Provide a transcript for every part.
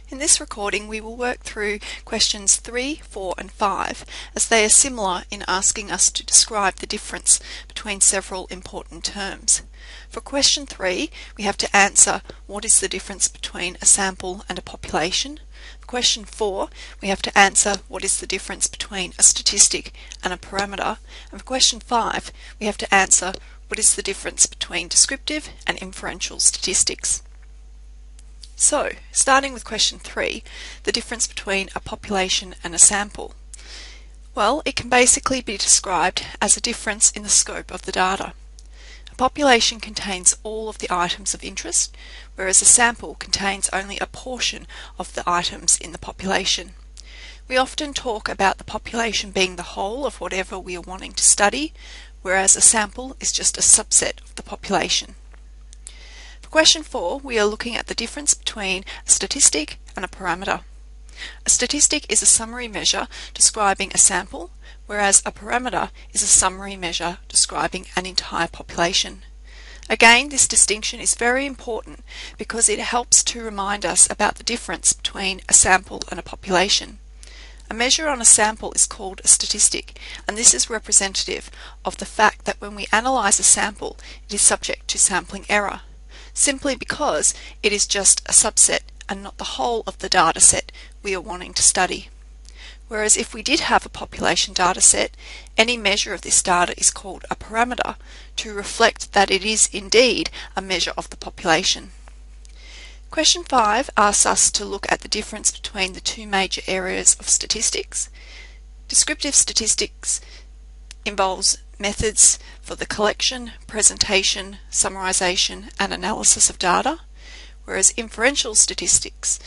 In this recording we will work through questions 3, 4 and 5 as they are similar in asking us to describe the difference between several important terms. For question 3 we have to answer what is the difference between a sample and a population. For question 4 we have to answer what is the difference between a statistic and a parameter. And for question 5 we have to answer what is the difference between descriptive and inferential statistics. So, starting with question 3, the difference between a population and a sample. Well, it can basically be described as a difference in the scope of the data. A population contains all of the items of interest, whereas a sample contains only a portion of the items in the population. We often talk about the population being the whole of whatever we are wanting to study, whereas a sample is just a subset of the population. For question 4, we are looking at the difference between a statistic and a parameter. A statistic is a summary measure describing a sample, whereas a parameter is a summary measure describing an entire population. Again, this distinction is very important because it helps to remind us about the difference between a sample and a population. A measure on a sample is called a statistic, and this is representative of the fact that when we analyse a sample, it is subject to sampling error, simply because it is just a subset and not the whole of the data set we are wanting to study. Whereas if we did have a population data set, any measure of this data is called a parameter to reflect that it is indeed a measure of the population. Question 5 asks us to look at the difference between the two major areas of statistics. Descriptive statistics involves methods for the collection, presentation, summarization and analysis of data, whereas inferential statistics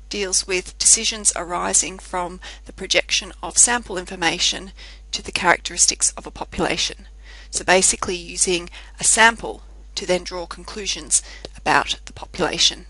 deals with decisions arising from the projection of sample information to the characteristics of a population. So basically using a sample to then draw conclusions about the population.